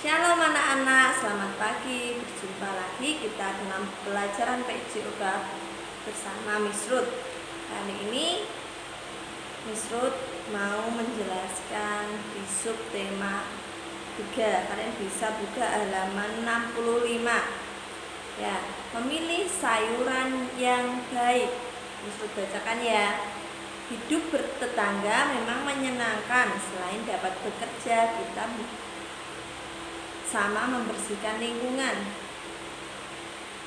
Shalom anak-anak, selamat pagi. Berjumpa lagi kita dalam pelajaran PJOK bersama Miss Ruth. Kali ini Miss Ruth mau menjelaskan di subtema 3. Kalian bisa buka halaman 65. Ya, memilih sayuran yang baik. Miss Ruth bacakan ya. Hidup bertetangga memang menyenangkan. Selain dapat bekerja, kita sama membersihkan lingkungan.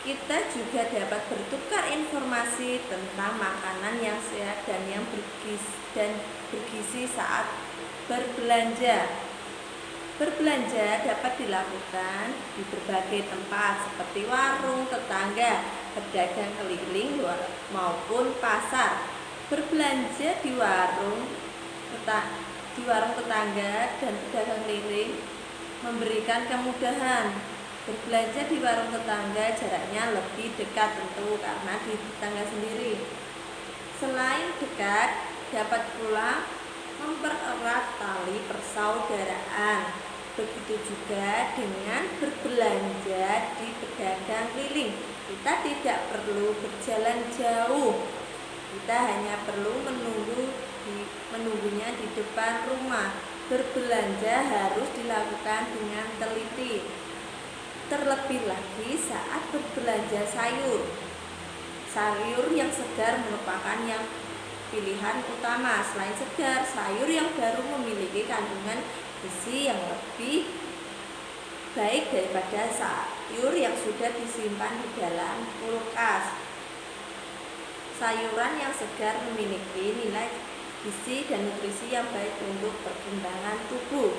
Kita juga dapat bertukar informasi tentang makanan yang sehat dan yang bergizi saat berbelanja. Berbelanja dapat dilakukan di berbagai tempat seperti warung tetangga, pedagang keliling maupun pasar. Berbelanja di warung tetangga dan pedagang keliling memberikan kemudahan. Berbelanja di warung tetangga jaraknya lebih dekat tentu karena di tetangga sendiri. Selain dekat, dapat pula mempererat tali persaudaraan. Begitu juga dengan berbelanja di pedagang keliling. Kita tidak perlu berjalan jauh. Kita hanya perlu menunggunya di depan rumah. Berbelanja harus dilakukan dengan teliti. Terlebih lagi saat berbelanja sayur. Sayur yang segar merupakan yang pilihan utama. Selain segar, sayur yang baru memiliki kandungan gizi yang lebih baik daripada sayur yang sudah disimpan di dalam kulkas. Sayuran yang segar memiliki nilai gizi dan nutrisi yang baik untuk perkembangan tubuh.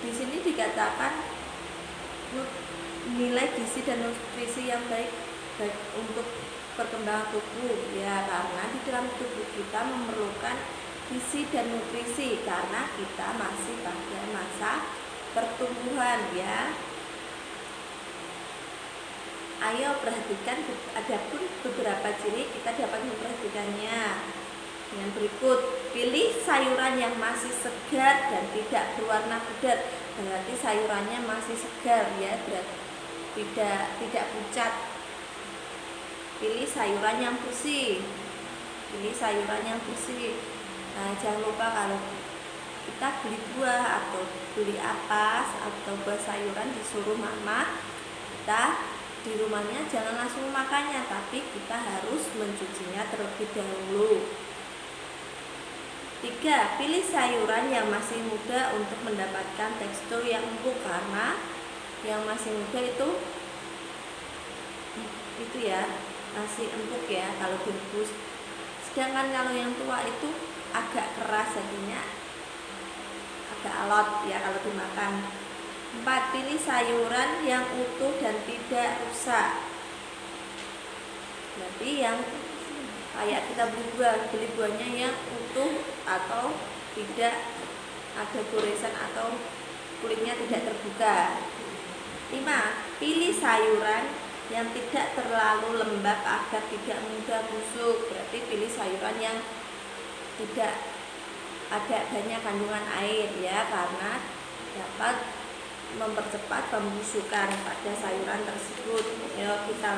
Di sini dikatakan nilai gizi dan nutrisi yang baik untuk perkembangan tubuh, ya, karena di dalam tubuh kita memerlukan gizi dan nutrisi karena kita masih pada masa pertumbuhan, ya. Ayo perhatikan, ada pun beberapa ciri kita dapat memperhatikannya. Yang berikut, pilih sayuran yang masih segar dan tidak berwarna pudar. Berarti sayurannya masih segar, ya, tidak pucat. Pilih sayuran yang bersih. Pilih sayuran yang bersih. Nah, jangan lupa kalau kita beli buah atau beli apa atau buah sayuran disuruh mama, kita di rumahnya jangan langsung makannya, tapi kita harus mencucinya terlebih dahulu. 3. Pilih sayuran yang masih muda untuk mendapatkan tekstur yang empuk, karena yang masih muda itu ya masih empuk, ya, kalau direbus. Sedangkan kalau yang tua itu agak keras, jadinya agak alot, ya, kalau dimakan. 4. Pilih sayuran yang utuh dan tidak rusak. Berarti yang kayak kita beli buahnya yang utuh atau tidak ada goresan atau kulitnya tidak terbuka. 5. Pilih sayuran yang tidak terlalu lembab agar tidak mudah busuk. Berarti pilih sayuran yang tidak ada banyak kandungan air, ya, karena dapat mempercepat pembusukan pada sayuran tersebut. Yuk kita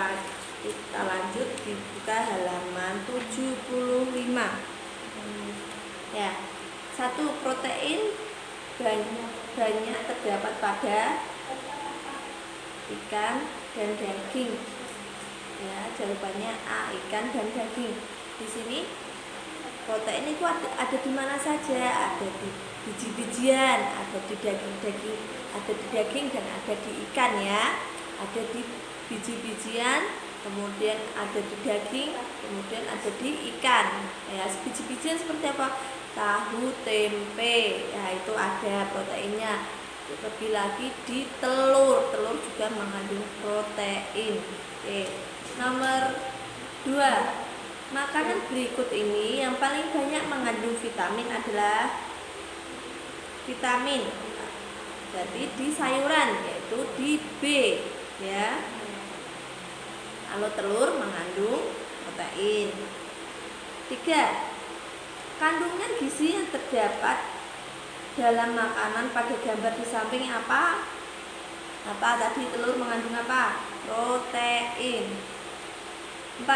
lanjut, dibuka halaman 75. Ya. 1. Protein banyak terdapat pada ikan dan daging. Ya, jawabannya A, ikan dan daging. Di sini protein itu ada di mana saja? Ada di biji-bijian, ada di daging dan ada di ikan, ya. Ada di biji-bijian, kemudian ada di daging, kemudian ada di ikan. Ya, biji-bijian seperti apa? Tahu, tempe, ya, itu ada proteinnya. Lebih lagi di telur juga mengandung protein. Oke. Nomor 2. Makanan berikut ini yang paling banyak mengandung vitamin adalah vitamin. Jadi di sayuran, yaitu di B, ya. Kalau telur mengandung protein. 3. Kandungan gizi yang terdapat dalam makanan pada gambar di samping apa? Tadi telur mengandung apa? Protein. 4.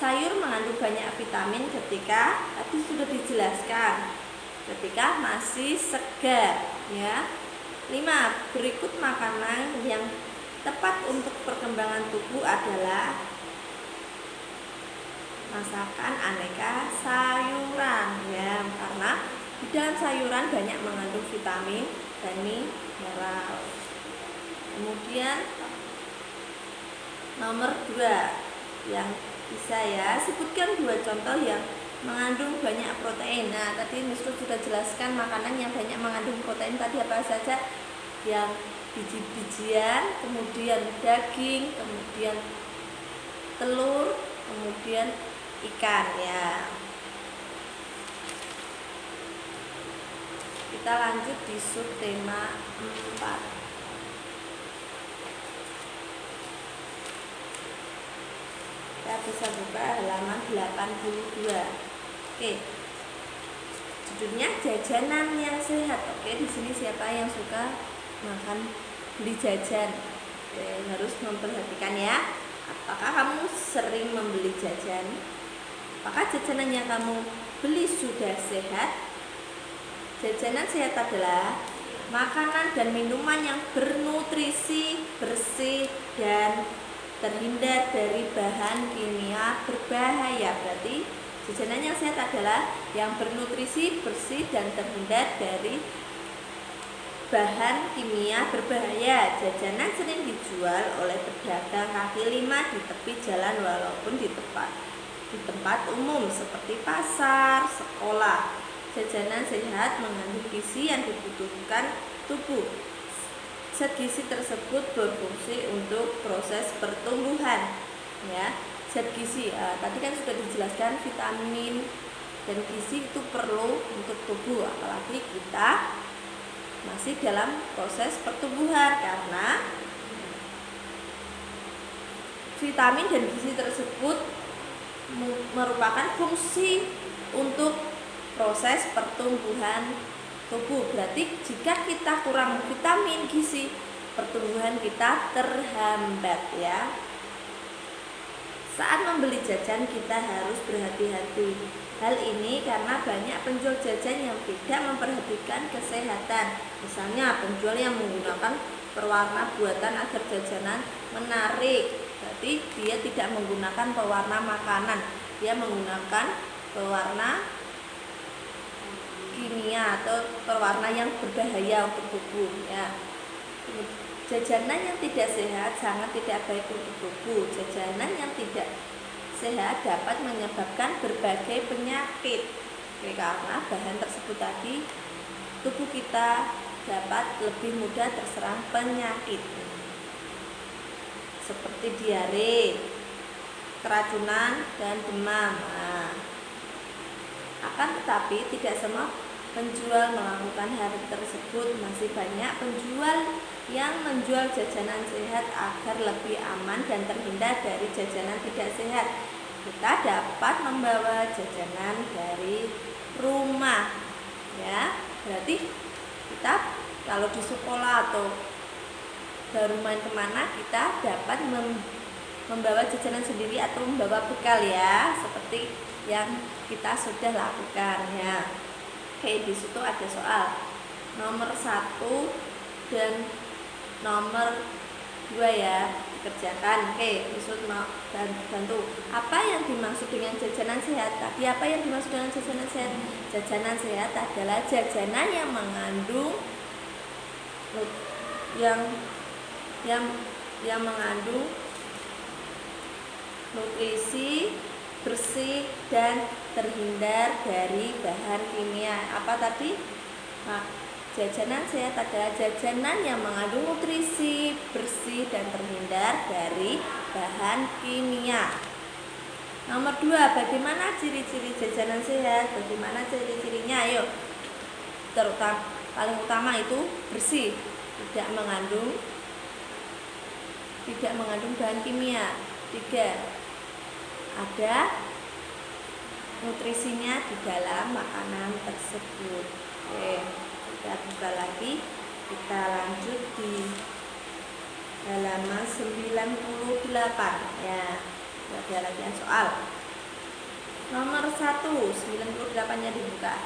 Sayur mengandung banyak vitamin ketika tadi sudah dijelaskan, ketika masih segar, ya. 5. Berikut makanan yang tepat untuk perkembangan tubuh adalah masakan aneka sayuran, ya, karena di dalam sayuran banyak mengandung vitamin dan mineral. Kemudian nomor 2 yang bisa, ya, sebutkan 2 contoh yang mengandung banyak protein. Nah, tadi Miss Ruth sudah jelaskan makanan yang banyak mengandung protein tadi apa saja, yang biji-bijian, kemudian daging, kemudian telur, kemudian ikan, ya. Kita lanjut di subtema 4. Kita bisa buka halaman 82. Oke. Judulnya jajanan yang sehat. Oke, di sini siapa yang suka makan beli jajan? Oke, harus memperhatikan, ya. Apakah kamu sering membeli jajan? Apakah jajanan yang kamu beli sudah sehat? Jajanan sehat adalah makanan dan minuman yang bernutrisi, bersih, dan terhindar dari bahan kimia berbahaya. Berarti jajanan yang sehat adalah yang bernutrisi, bersih, dan terhindar dari bahan kimia berbahaya. Jajanan sering dijual oleh pedagang kaki lima di tepi jalan walaupun di tempat umum seperti pasar, sekolah. Jajanan sehat mengandung gizi yang dibutuhkan tubuh. Zat gizi tersebut berfungsi untuk proses pertumbuhan, ya. Zat gizi tadi kan sudah dijelaskan, vitamin dan gizi itu perlu untuk tubuh, apalagi kita masih dalam proses pertumbuhan, karena vitamin dan gizi tersebut merupakan fungsi untuk proses pertumbuhan tubuh. Berarti jika kita kurang vitamin, gizi, pertumbuhan kita terhambat, ya. Saat membeli jajan kita harus berhati-hati. Hal ini karena banyak penjual jajan yang tidak memperhatikan kesehatan. Misalnya penjual yang menggunakan pewarna buatan agar jajanan menarik. Berarti dia tidak menggunakan pewarna makanan, dia menggunakan pewarna kimia atau pewarna yang berbahaya untuk tubuh, ya. Jajanan yang tidak sehat sangat tidak baik untuk tubuh. Jajanan yang tidak sehat dapat menyebabkan berbagai penyakit, karena bahan tersebut tadi tubuh kita dapat lebih mudah terserang penyakit seperti diare, keracunan, dan demam. Akan tetapi tidak semua penjual melakukan hal tersebut. Masih banyak penjual yang menjual jajanan sehat agar lebih aman dan terhindar dari jajanan tidak sehat. Kita dapat membawa jajanan dari rumah, ya. Berarti kita kalau di sekolah atau baru main kemana, kita dapat membawa jajanan sendiri atau membawa bekal, ya, seperti yang kita sudah lakukan, ya. Oke, di situ ada soal nomor 1 dan nomor 2, ya, dikerjakan. Oke, Yusuf mau bantu. Apa yang dimaksud dengan jajanan sehat? Tadi apa yang dimaksud dengan jajanan sehat? Jajanan sehat adalah jajanan yang mengandung yang mengandung nutrisi, bersih, dan terhindar dari bahan kimia. Apa tadi? Jajanan sehat adalah jajanan yang mengandung nutrisi, bersih, dan terhindar dari bahan kimia. Nomor 2, bagaimana ciri-ciri jajanan sehat? Bagaimana ciri-cirinya? Ayo. Paling utama itu bersih, tidak mengandung bahan kimia. 3, ada nutrisinya di dalam makanan tersebut. Oke. Kita buka lagi, kita lanjut di halaman 98 ya. Ada lagi yang soal. Nomor 1, 98-nya dibuka.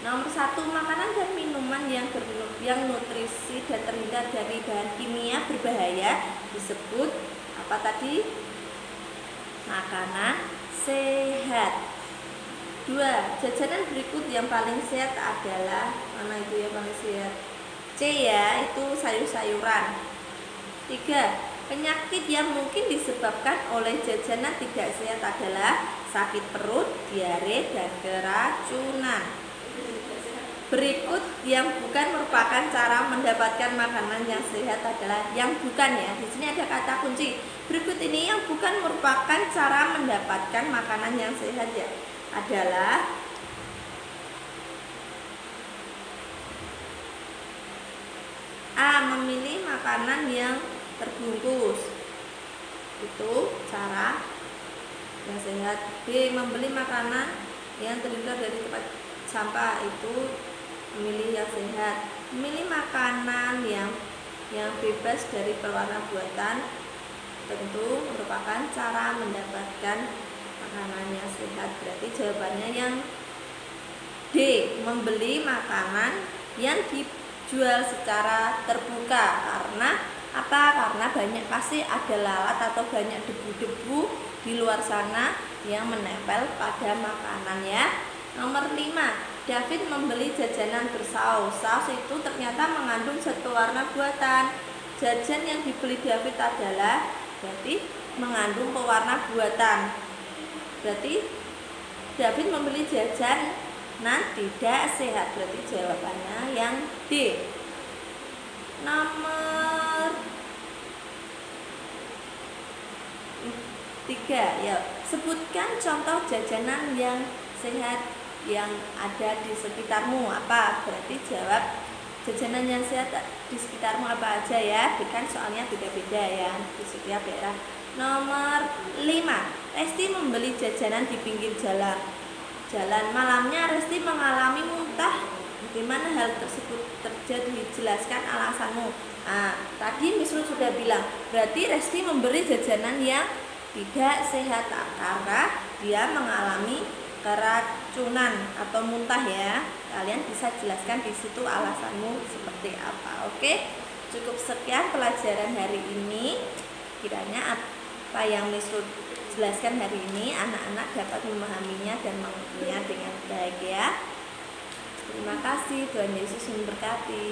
Nomor 1, makanan dan minuman yang nutrisi dan terhindar dari bahan kimia berbahaya disebut apa tadi? Makanan sehat. 2, jajanan berikut yang paling sehat adalah, mana itu yang paling sehat? C ya, itu sayur-sayuran. 3, penyakit yang mungkin disebabkan oleh jajanan tidak sehat adalah sakit perut, diare, dan keracunan. Berikut yang bukan merupakan cara mendapatkan makanan yang sehat adalah yang bukan ya. Di sini ada kata kunci. Berikut ini yang bukan merupakan cara mendapatkan makanan yang sehat ya adalah A. Memilih makanan yang terbungkus, itu cara yang sehat. B. Membeli makanan yang terhindar dari tempat sampah, itu memilih yang sehat. Memilih makanan yang bebas dari pewarna buatan tentu merupakan cara mendapatkan makanan yang sehat. Berarti jawabannya yang D. Membeli makanan yang dijual secara terbuka. Karena apa? Karena pasti ada lalat atau banyak debu-debu di luar sana yang menempel pada makanan ya. Nomor 5, David membeli jajanan bersaus. Saus itu ternyata mengandung zat pewarna buatan. Jajan yang dibeli David adalah berarti mengandung pewarna buatan. Berarti David membeli jajanan tidak sehat. Berarti jawabannya yang D. Nomor 3 ya, sebutkan contoh jajanan yang sehat yang ada di sekitarmu. Apa? Berarti jawab jajanan yang sehat di sekitarmu apa aja ya. Kan soalnya beda-beda ya di setiap daerah. Nomor 5, Resti membeli jajanan di pinggir jalan. Malamnya Resti mengalami muntah. Bagaimana hal tersebut terjadi? Jelaskan alasanmu. Tadi Miss Ruth sudah bilang, berarti Resti membeli jajanan yang tidak sehat karena dia mengalami keracunan atau muntah ya. Kalian bisa jelaskan di situ alasanmu seperti apa. Oke, cukup sekian pelajaran hari ini. Kiranya apa yang Miss Ruth jelaskan hari ini anak-anak dapat memahaminya dan mengertinya dengan baik ya. Terima kasih, Tuhan Yesus memberkati.